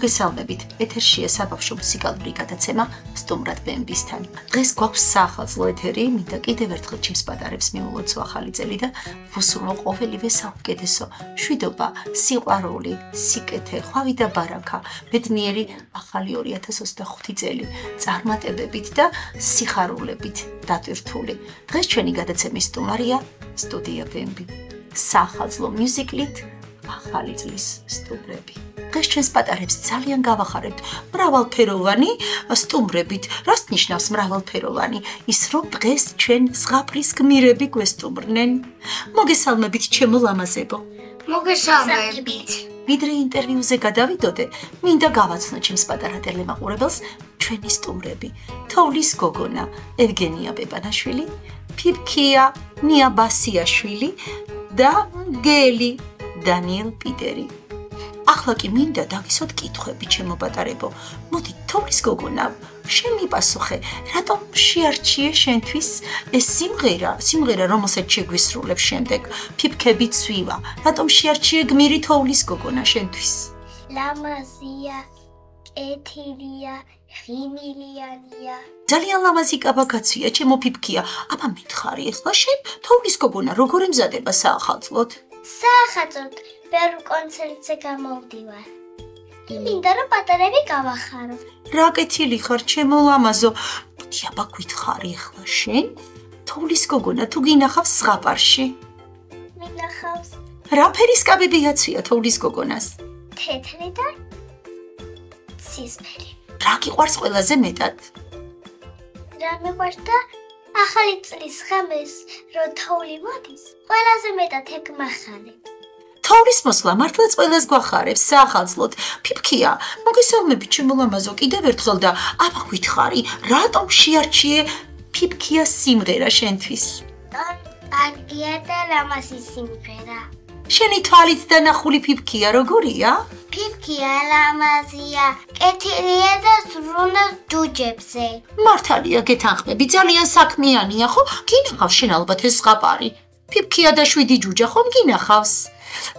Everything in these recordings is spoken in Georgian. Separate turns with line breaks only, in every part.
მოგესალმებით, ეთერშია საბავშვო მუსიკალური გადაცემა სტუმრად ბემბისთან. დღეს გვაქვს საახალწლო ეთერი, მინდა კიდევ ერთხელ ჩემს პატარებს მიულოცო ახალი წელი და ვუსურვო ყოველივე საუკეთესო, მშვიდობა, სიყვარული, სიკეთე, ხვავი და ბარაქა, ბედნიერი ახალი 2025 წელი, წარმატებებით და სიხარულებით დატვირთული. დღეს ჩვენი გადაცემის სტუმარია სტუდია ბემბი. საახალწლო მუსიკლით ახალი წლის სტუმრები. დღეს ჩვენს პატარებს ძალიან გავახარებთ მრავალფეროვანი სტუმრებით. რას ნიშნავს მრავალფეროვანი? ის რომ დღეს ჩვენ ზღაპრის გმირები გვესტუმრნენ. მოგესალმებით ჩემო ლამაზებო.
მოგესალმებით.
ვიდრე ინტერვიუზე გადავიდოდე, მინდა გავაცნო ჩემს პატარა ტელემაყურებელს ჩვენი სტუმრები. თოვლის გოგონა ევგენია ბებანაშვილი, ფიფქია ნია ბასიაშვილი და გელი დანიელ პიტერი. ახლა კი მინდა დაგისვათ კითხვები ჩემო პატარებო. მოდი, თოვლის გოგონა, შენ მიპასუხე, რატომ შეარჩიე შენთვის ეს სიმღერა, რომელსაც შეგვისრულებ შემდეგ, ფიფქები ცვივა. რატომ შეარჩიე გმირი თოვლის გოგონა შენთვის?
ლამაზია, კეთილია, ღიმილიანია.
ძალიან ლამაზი კაბაკაცია, ჩემო ფიფქია. აბა მითხარი, ახლა შენ თოვლის გოგონა როგორ ემზადება საახალწლოდ?
საახალწლოდ ბევრ კონცერტზე გამოვდივარ. მინდა რომ პატარები გავახარო.
რა კეთილი ხარ, ჩემო ლამაზო. მოდი, აბა გითხარი ახლა შენ თოვლის გოგონა თუ გინახავს ზღაპარში?
მინახავს
რა ფერის კაბები აცვია თოვლის გოგონას?
თეთრი და ცისფერი.
რა გიყვარს ყველაზე მეტად?
რა მეყვარს და ახალი წლის ღამეს რო თოვლი მოდის, ყველაზე მეტად ეგ მახარებს.
თოვლის მოსვლა მართლაც ყველას გვახარებს საახალწლოდ. ფიფქია, მოგესალმებით ჩემო ლამაზო კიდევ ერთხელ და აბა გითხარი, რატომ შეარჩიე ფიფქიას სიმღერა შენთვის?
კარგია და ლამაზი სიმღერა.
შენი თვალით დანახული ფიფქია როგორია?
ფიფქია ლამაზია, კეთილია და ზრუნავს ჯუჯებზე.
მართალია გეთანხმები, ძალიან საქმიანია, ხო? გინახავს შენ ალბათ ეს ზღაპარი. ფიფქია და 7 ჯუჯა ხომ გინახავს?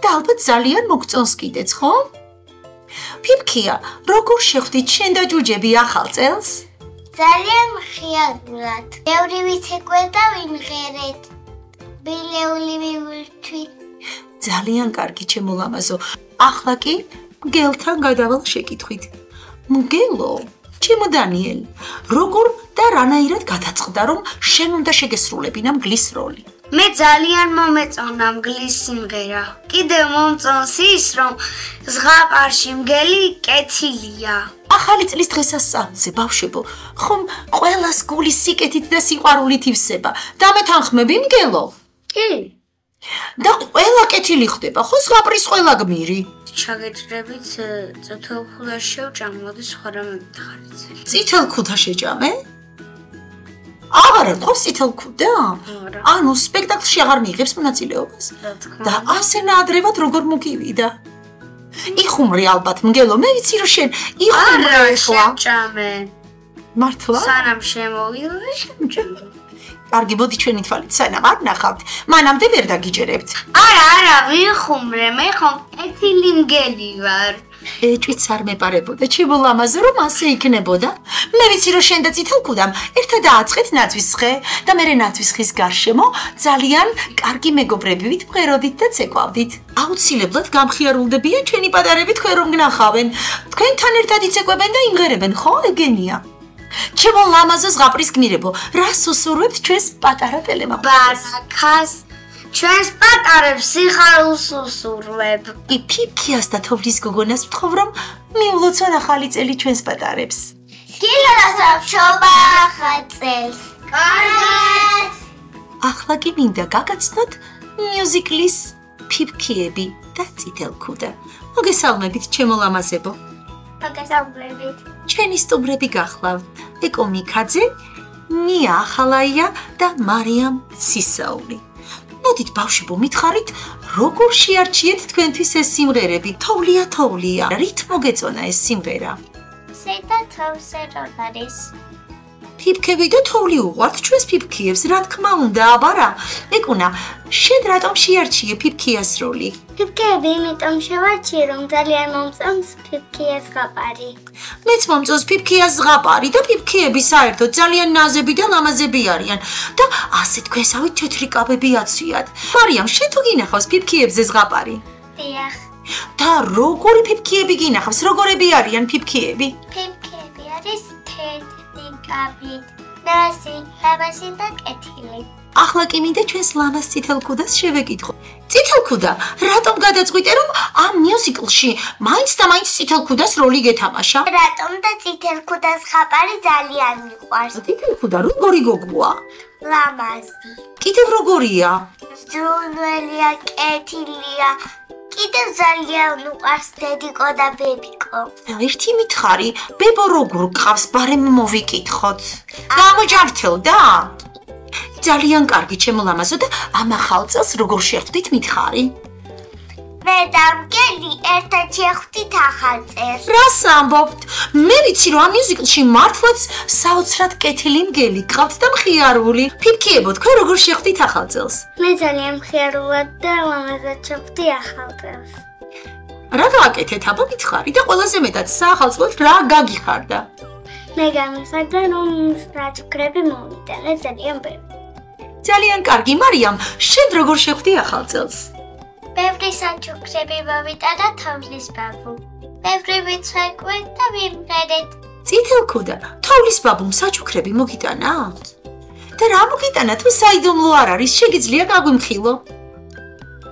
და ალბათ ძალიან მოგწონს კიდეც, ხო? ფიფქია, როგორ შეხვდით შენ და ჯუჯები ახალ წელს?
ძალიან მხიარულად. ბევრი ვიცეკვე და ვიმღერეთ. ბილეული მივირთვით.
ძალიან კარგი ჩემო ლამაზო. ახლა კი მგელთან გადავალ შეკითხვით. მგელო, ჩემო დანიელ, როგორ და რანაირად გადაწყდა რომ შენ უნდა შეგესრულებინა მგლის როლი?
მე ძალიან მომეწონა მგლის სიმღერა. კიდევ მომწონს ის, რომ ზღაპარში მგელი კეთილია.
ახალი წლის დღესასწაულზე ბავშვებო, ხომ ყველას გული სიკეთით და სიყვარულით ივსება. დამეთანხმები მგელო?
კი.
და ყველა კეთილი ხდება, ხო ზღაპრის ყველა გმირი?
ჩაგეჭრებით წითელ ქუდას შევჭამოდი სხვა რამე მითხარით.
წითელ ქუდა შეჭამე? აღარა თქოს წითელ ქუდა? ანუ სპექტაკლში აღარ მიიღებს მონაწილეობას? და ასე ნაადრევად როგორ მოგივიდა? იხუმრე ალბათ მგელო, მე ვიცი რომ შენ იხუმრე ახლა.
შევჭამე.
მართლა?
სანამ შემოვიდე შევჭამე.
კარგი, მოდი ჩვენი თვალით სანამ არ ნახავთ, მანამდე ვერ დაგიჯერებთ.
არა, ვიხუმრე, მე ხომ კეთილი მგელი ვარ.
ეჭვიც არ მეპარებოდა, ჩემო ლამაზო, რომ ასე იქნებოდა. მე ვიცი რომ შენ და წითელ ქუდამ ერთად ააწყეთ ნაძვის ხე და მერე ნაძვის ხის გარშემო ძალიან კარგი მეგობრები ვით მღეროდით და ცეკვავდით. აუცილებლად გამხიარულდებიან ჩვენი პატარები თქვენ რომ გნახავენ. თქვენთან ერთად იცეკვებენ და იმღერებენ, ხო, ევგენია? ჩემო ლამაზო ზღაპრის გმირებო, რას უსურვებთ ჩვენს პატარა ტელემაყურებელს?
ბარაქას, ჩვენს პატარებს სიხარულს უსურვებ.
კი ფიფქიას და თოვლის გოგონას ვთხოვ რომ მიულოცონ ახალი წელი ჩვენს პატარებს.
გილოცავ ახალ წელს. კარგად.
ახლა კი მინდა გაგაცნოთ მიუზიკლის ფიფქიები და წითელ ქუდა. მოგესალმებით ჩემო ლამაზებო.
მოგესალმებით.
ჩვენი სტუმრები გახლავთ ეკო მიქაძე, ნია ახალაია და მარიამ სისაული. მოდით ბავშვებო მითხარით, როგორ შეარჩიეთ თქვენთვის ეს სიმღერები? თოვლია, რით მოგეწონა ეს სიმღერა?
სედა თოვზე რომ არის.
ფიფქები და თოვლი უყვართ ჩვენს ფიფქიებს, რა თქმა უნდა, აბარა. ეკუნა, შენ რატომ შეარჩიე ფიფქიას როლი?
ფიფქები იმიტომ შევარჩიე, რომ ძალიან მომწონს ფიფქიას ზღაპარი.
მეც მომწონს ფიფქიას ზღაპარი და ფიფქიები საერთოდ ძალიან ნაზები და ლამაზები არიან და ასე თქვენსავით თეთრი კაბები აცვიათ. მარიამ, შენ თუ გინახავს ფიფქიებზე ზღაპარი?
დიახ.
და როგორი ფიფქიები გინახავს? როგორები არიან ფიფქიები?
ფიფქები არის თეთრი კაბით, ნაზი, ლამაზი და კეთილი.
ახლა კი მინდა ჩვენს ლამაზ წითელქუდას შევეკითხო. წითელქუდა, რატომ გადაწყვიტე რომ ამ მიუზიკლში მაინც და მაინც წითელქუდას როლი გეთამაშა?
რატომ და წითელქუდას ზღაპარი ძალიან მიყვარს.
წითელქუდა როგორი გოგოა?
ლამაზი.
კიდევ როგორია?
ზრუნველია, კეთილია. კიდევ ძალიან უყვარს დედიკო და ბებიკო.
ერთი მითხარი, ბებო როგორ გყავს, ბარემ მოვიკითხოთ. გამოჯართელდა? ძალიან კარგი, ჩემო ლამაზო და ამ ახალ წელს როგორ შეხვდით მითხარი?
მე და მგელი ერთად შეხვდით ახალ წელს.
რას ამბობთ? მე ვიცი რომ ამ მიუზიკლში მართლაც საოცრად კეთილი მგელი გყავთ და მხიარული. ფიფქიებო, თქვენ როგორ შეხვდით ახალ წელს?
მე ძალიან მხიარულად და ლამაზად შეხვდი ახალ წელს.
რა გააკეთეთ აბა მითხარი და ყველაზე მეტად საახალწლოდ რა გაგიხარდა?
მე გამიხარდა რომ საჩუქრები მოვიდა და ძალიან ბევრი.
ძალიან კარგი, მარიამ, შენ როგორ შეხვდი ახალ წელს?
ბევრი საჩუქრები მოვიდა და თოვლის ბაბუ. ბევრი ვიცვეკვე და ვიმღერეთ.
წითელქუდა, თოვლის ბაბუმ საჩუქრები მოგიტანა? და რა მოგიტანა თუ საიდუმლო არ არის, შეგიძლია გაგვიმხილო?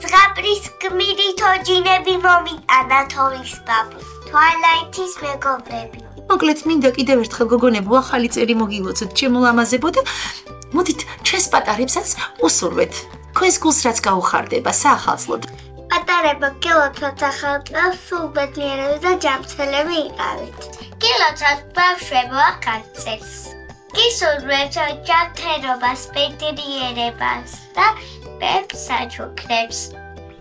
ზღაპრის გმირი თოჯინები მომიტანა თოვლის ბაბუს. თვალაითის მეგობრები.
მოკლედ მინდა კიდევ ერთხელ გოგონებო ახალი წელი მოგილოცოთ ჩემო ლამაზებო და მოდით ჩვენს პატარებსაც უსურვეთ. თქვენს გულს რაც გაუხარდება საახალწლოდ.
პატარებო, გილოცავთ ახალ წელს სულ ბედნიერები და ჯანმრთელები იყავით. გილოცავთ ბავშვებო ახალ წელს. გისურვებთ ჯანმრთელობას, ბედნიერებას და ბევრ საჩუქრებს.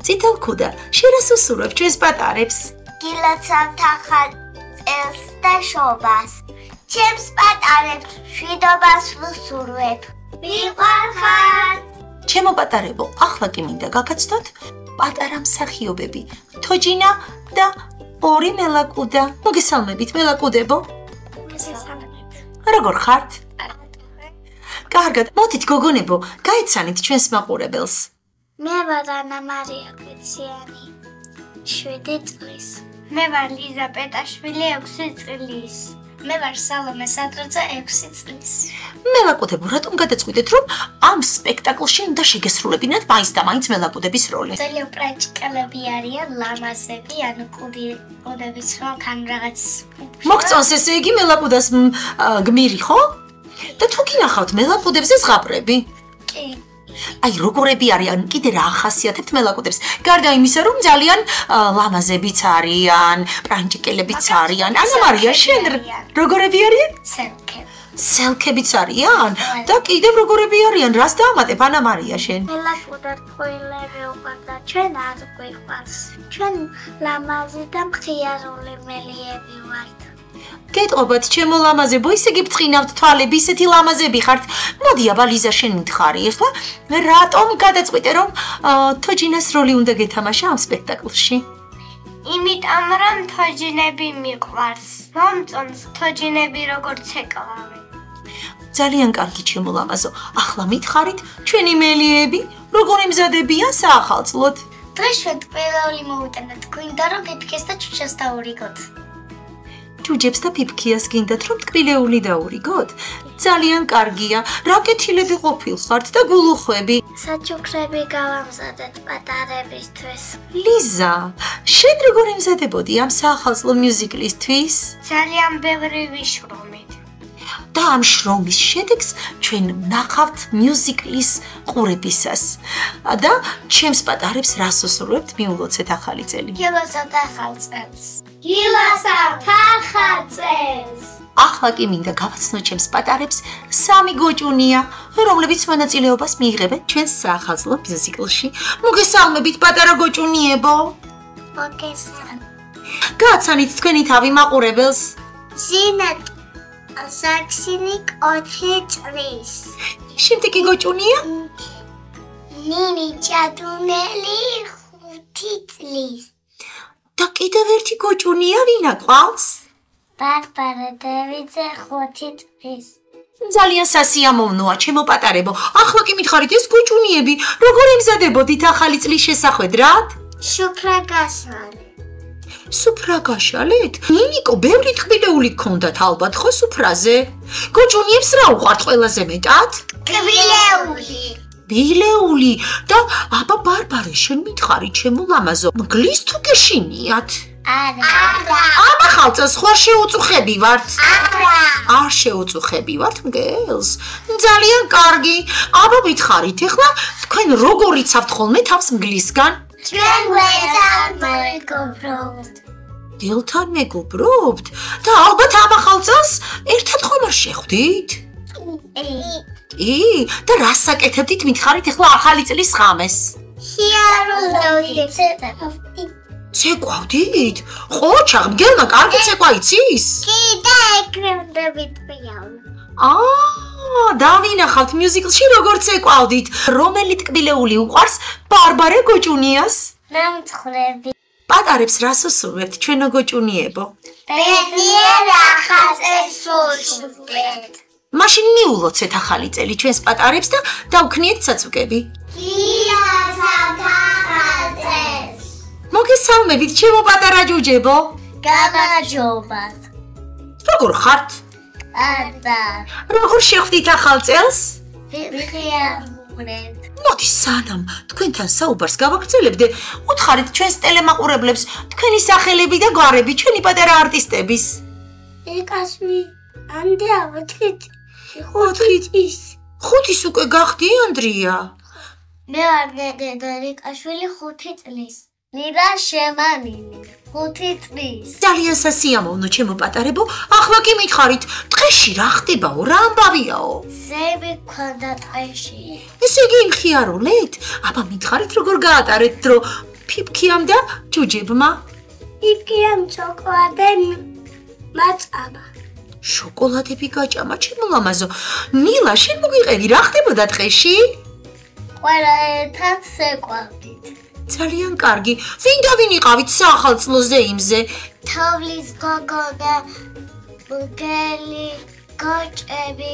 წითელქუდა, შენ რას უსურვებ ჩვენს პატარებს?
გილოცავთ ახალ წელს და შობას. ჩემს პატარებს მშვიდობას ვუსურვებ. ვიყვარხართ.
ჩემო პატარებო, ახლა კი მინდა გაგაცნოთ პატარა მსახიობები, თოჯინა და ორი მელაკუდა. მოგესალმებით მელაკუდებო. როგორ ხართ? კარგად, მოდით გოგონებო, გაეცანით ჩვენს მაყურებელს.
მე ვარ ანა მარია კვიციანი, 7 წლის. მე ვარ ლიზა პეტაშვილი 6 წლის. მე ვარ სალომე სატროცა 6 წლის.
მელაკუდებო, რატომ გადაწყვიტეთ რომ ამ სპექტაკლში უნდა შეგესრულებინათ მაინც და მაინც მელაკუდების როლი?
ძალიან პრაჭკელები არიან, ლამაზები, ანუ კუდების ხან რაღაც.
მოგწონს ესე იგი მელაკუდას გმირი, ხო? და თუ გინახავთ მელაკუდებზე ზღაპრები?
კი.
აი როგორები არიან, კიდე რა ახასიათებთ მელაკუდებს? გარდა იმისა, რომ ძალიან ლამაზებიც არიან, პრანჭიკელებიც არიან. ანა მარია, შენ როგორები არიან?
სელქები.
სელქებიც არიან? და კიდევ როგორები არიან? რას დაამატებ ანა მარია შენ?
მელაკუდა თქოილები უყვარდა, ჩვენ არ გვიყვარს. ჩვენ ლამაზი და მხიარული მელიები ვართ.
გეტყობათ ჩემო ლამაზებო, ისე გიბწყინავთ თვალები, ისეთი ლამაზები ხართ. მოდი აბა ლიზა შენ მითხარი ახლა, რატომ გადაწყვიტე რომ თოჯინას როლი უნდა გეთამაშა ამ სპექტაკლში?
იმიტომ რომ თოჯინები მიყვარს. მომწონს თოჯინები როგორც ეკლავენ.
ძალიან კარგი ჩემო ლამაზო. ახლა მითხარით ჩვენი მელიები როგორ იმზადებიან საახალწლოდ?
დღეს ჩვენ ყველაული მოვიტანოთ, გვინდა რომ ფიფქეს და ჩუჩას დაურიგოთ.
ჯუჯებს და ფიფქიას გინდათ რომ ტკბილეული დაურიგოთ? ძალიან კარგია. რა კეთილები ყოფილხართ და გულუხვები.
საჩუქრები გავამზადეთ პატარებისთვის.
ლიზა, შენ როგორ იმზადებოდი ამ საახალწლო მიუზიკლისთვის?
ძალიან ბევრი ვიშრომით.
და ამ შრომის შედეგს ჩვენ ვნახავთ მიუზიკლის ყურებისას. და ჩემს პატარებს რას უსურვებთ მიულოცეთ ახალი წელი?
გილოცავთ ახალ წელს. გილოცავთ ახალ წელს.
ახლა კი მინდა გავაცნოთ ჩემს პატარებს 3 გოჭუნია, რომლებიც მონაწილეობას მიიღებენ ჩვენს საახალწლო მიუზიკლში. მოგესალმებით პატარა გოჭუნიებო.
მოგესალმებით.
გააცანით თქვენი თავი მაყურებელს.
ზინეთ. საქსინი 4 წლის.
შემდეგი გოჭუნია?
ნინი ჭადუნელი 5 წლის.
და კიდევ ერთი გოჭუნია ვინ აყავს?
ბარბარა დევიძე 5 წლის.
ძალიან სასიამოვნოა, ჩემო პატარებო. ახლა კი მითხარით ეს გოჭუნიები, როგორ ემზადებოდით ახალი წლის შესახვედრად?
შუფრა გასვალე.
სუფრა გაშალეთ? ნინიკო, ბევრი ტკბილეული გქონდათ ალბათ ხო სუფრაზე? გოჭუნიებს რა უყვართ ყველაზე მეტად?
ტკბილეული.
ბილეული და აბა ბარბარე, შენ მითხარი ჩემო ლამაზო, მგლის თუ გეშინიათ?
არა.
აბა ხალწას ხوار შეუწუხები ვართ?
არა.
არ შეუწუხები ვართ მგელს? ძალიან კარგი. აბა მითხარით ახლა თქვენ როგორ იცავთ ხოლმე თავს მგლისგან?
ჩვენ ვეძავ მეგობრობთ.
დილთან მეგობრობთ? და ალბათ აბა ხალწას ერთად ხომ არ შეხვდით? და რას საკეთებდით მითხარით ახლა ახალი წლის ღამეს?
სიარულოვით.
ცეკვავდით? ყოჩაღ, მგელმა კარგი ცეკვა იცის?
კიდე ეკრემდებით პიავნო.
დავინახავთ მიუზიკლში როგორ ცეკვავდით. რომელი ტკბილეული უყვარს ბარბარე გოჭუნიას?
ნამცხრები.
პატარებს რას უსურვებთ ჩვენო გოჭუნიებო?
ბედნიერ ახალწელს უსურვებთ.
მაშინ მიულოცეთ ახალი წელი ჩვენს პატარებს და დავქნიეთ ცაცუკები.
გილაცავთ ახალწელს.
მოგესალმებით ჩემო პატარა ჯუჯებო.
გამარჯობათ.
როგორ ხართ?
არა.
როგორ შეხვდით ახალ წელს?
ვიხიარებთ.
მოდი სანამ თქვენთან საუბარს გავაგრძელებდე, უთხარით ჩვენს ტელემაყურებლებს თქვენი სახელები და გვარები ჩვენი პატარა არტისტების.
ეკასმი ანდრია
5-ის უკვე გახდი ანდრია.
მე ვარ ნეგედერიკაშვილი 5 წლის. ნირა შემანინი 5 წლის.
ძალიან სასიამოვნო ჩემო პატარებო, ახლა კი მითხარით, ტყეში რა ხდებაო, რა ამბავიაო?
ზები გქონდა ტყეში.
ესე იგი იმხიარულეთ? აბა მითხარით როგორ გაატარეთ დრო ფიფქიამ და ჯუჯებმა?
ფიფქიამ შოკოლადე მაჭამა.
შოკოლადები გაჭამა ჩემო ლამაზო. ნილა, შენ მოგვიყევი რა ხდებოდა ტყეში?
ყველა ერთად სეკვავდით.
ძალიან კარგი. ვინ და ვინ იყავით საახალწლოზე იმზე?
თავლის გოგო და მგელი გოჭები.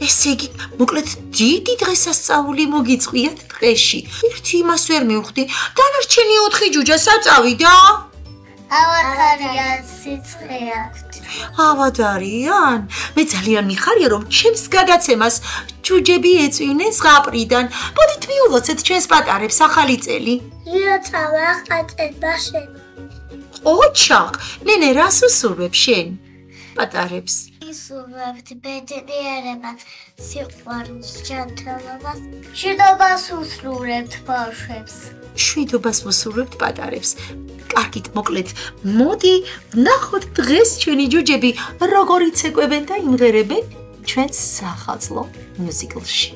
ესე იგი, მოკლედ დიდი დღესასწაული მოგიწყვიათ ტყეში. ერთი იმას ვერ მივხვდი, დანარჩენი 4 ჯუჯა საწავიდა?
ავატარიან სიცხე აქვთ.
ავატარიან? მე ძალიან მიხარია რომ ჩემს გადაცემას ჯუჯები ეწვივნენ ზღაპრიდან. მოდით მიულოცეთ ჩვენს პატარებს ახალი წელი.
იოცავა ახალწელს შენ.
ოჩახ, ნენე რას უსურვებ შენ პატარებს?
ისურვებთ ბედნიერებას, სიყვარულს, ჯანმრთელობას, მშვიდობას უსურვებთ ბავშვებს.
მშვიდობას უსურვებთ პატარებს. კარგით, მოკლედ, მოდი ვნახოთ დღეს ჩვენი ჯუჯები როგორ იცეკვებენ და იმღერებენ ჩვენს საახალწლო მიუზიკლში.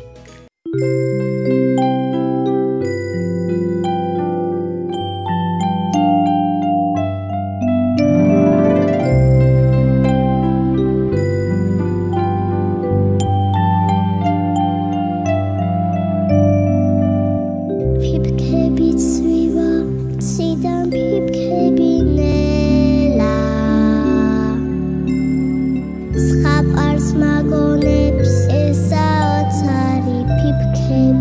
Schap als Magonep, es out, sorry, Pipke.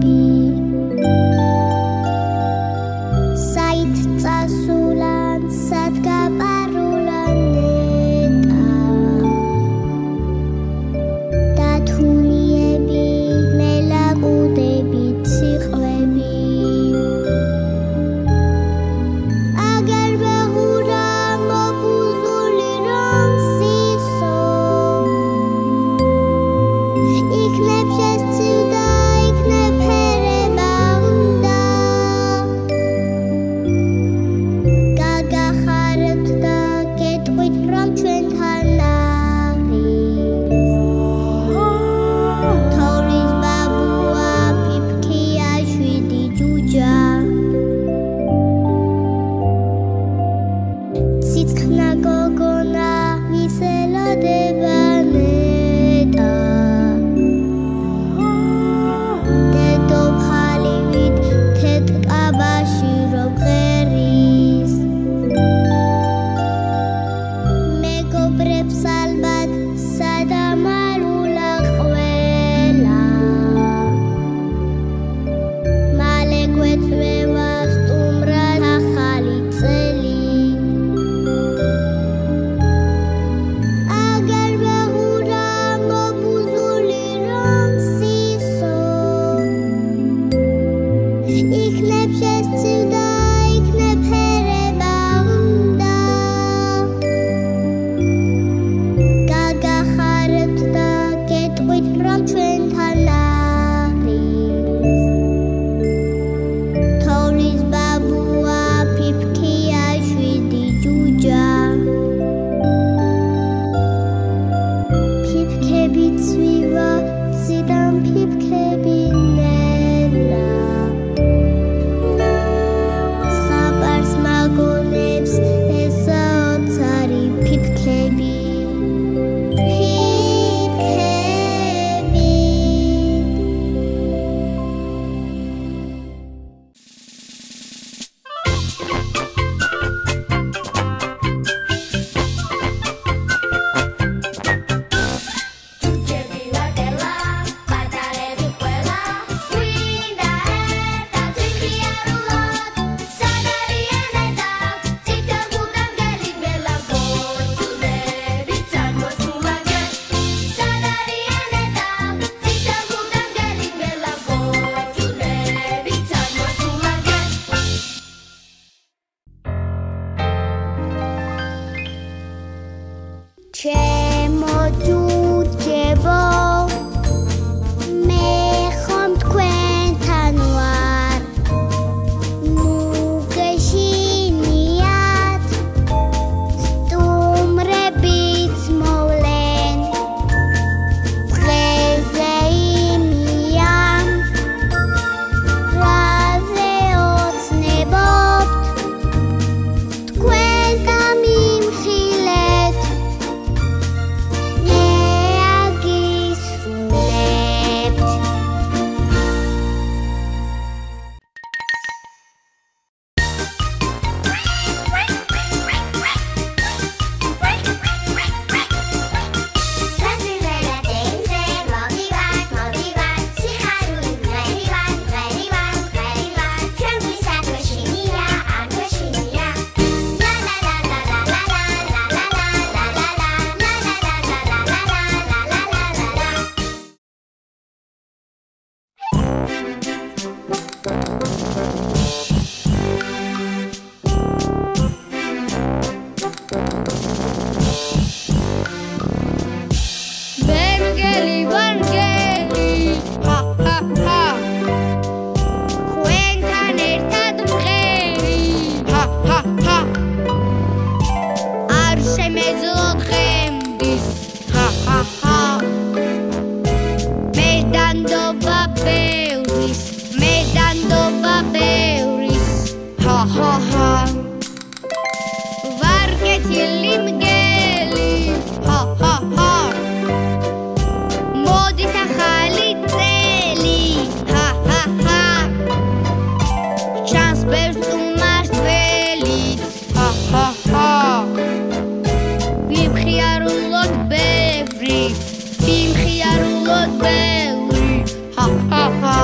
ვიყოთ ბევრი ჰა ჰა ჰა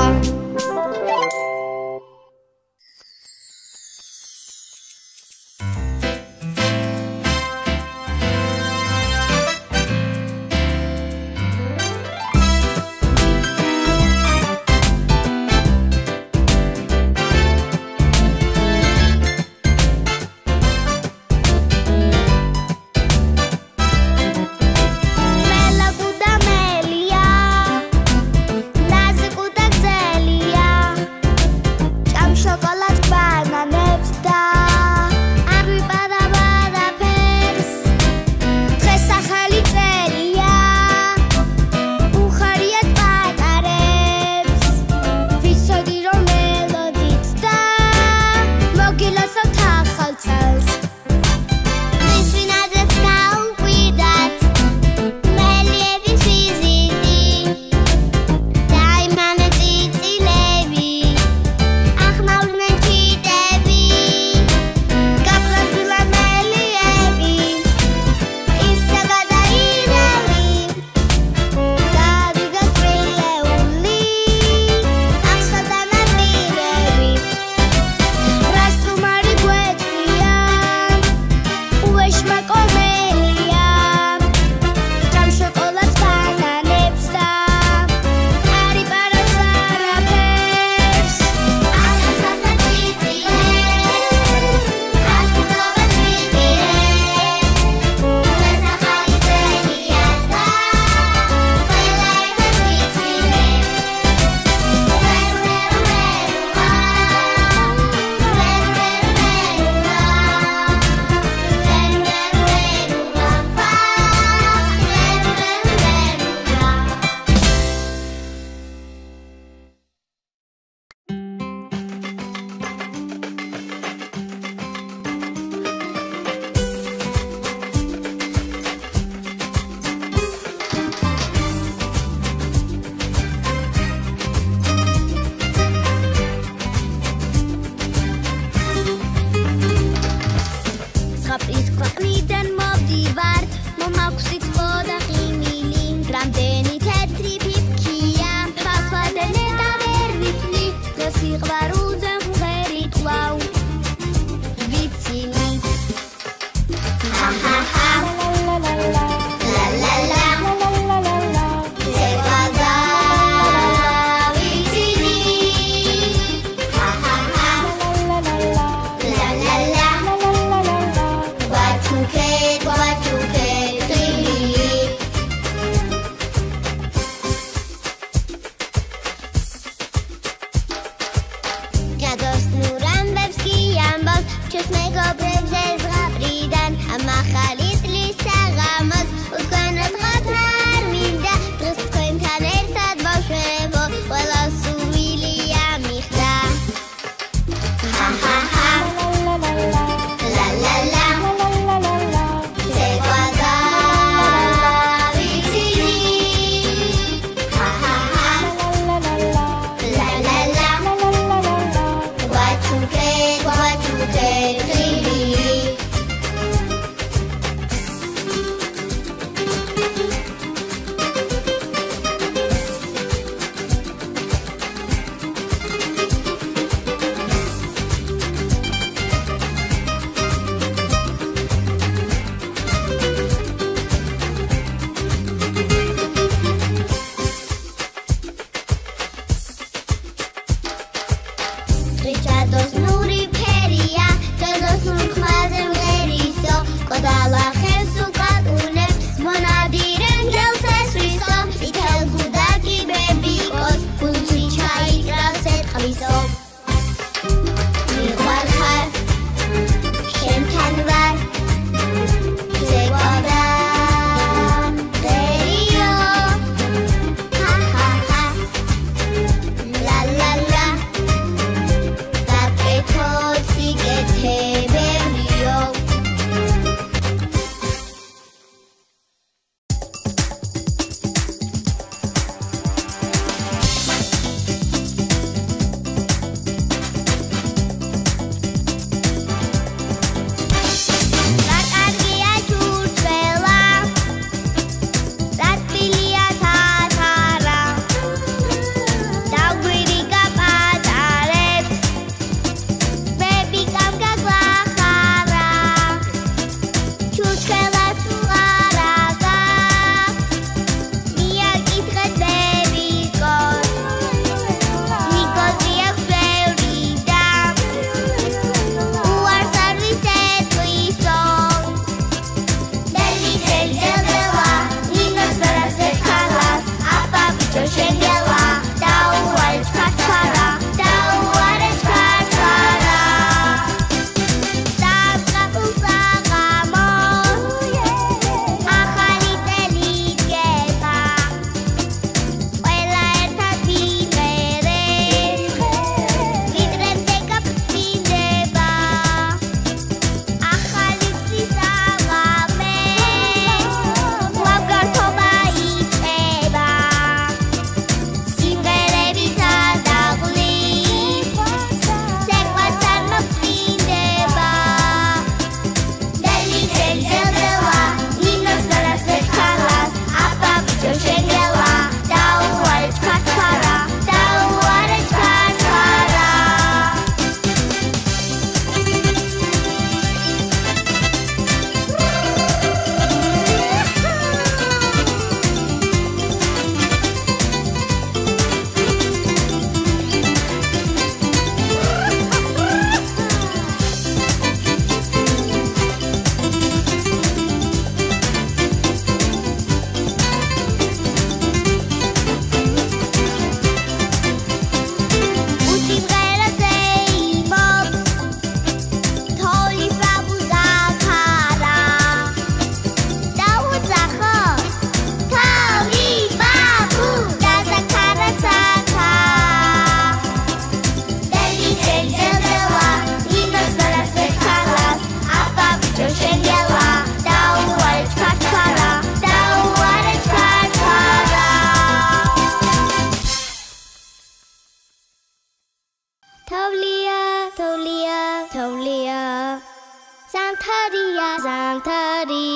ზამთარი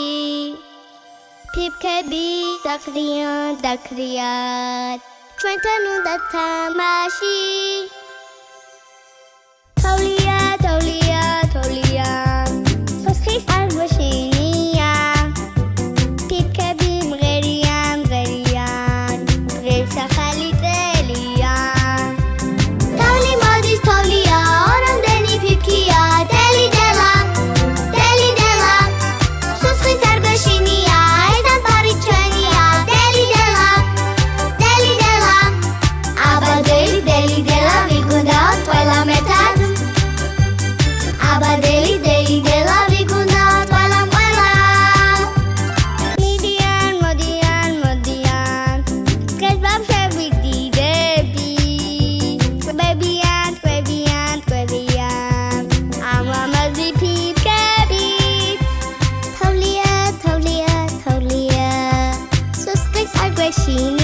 ფიფქები დაქრიან ჩვენთან უნდა თამაში თოვლია სოცხის არბოშინია ფიფქები მღერიან დღეს ახალი წელია თოვლი მოდის თოვლია ორამდენი ფიფქია დელი-დელა სოცხის არბოშინია ეს ამბარი ჩვენია დელი-დელა აბა დელი-დელა ვიგუნდაოთ ყველა მეტად აბა დელი-დელა ვიგუნდაოთ ყველა მოდიან დღეს ბავშვები დიდები კვებიან ამამაზი ფიფქებით თოვლია სოცხის არბოშინია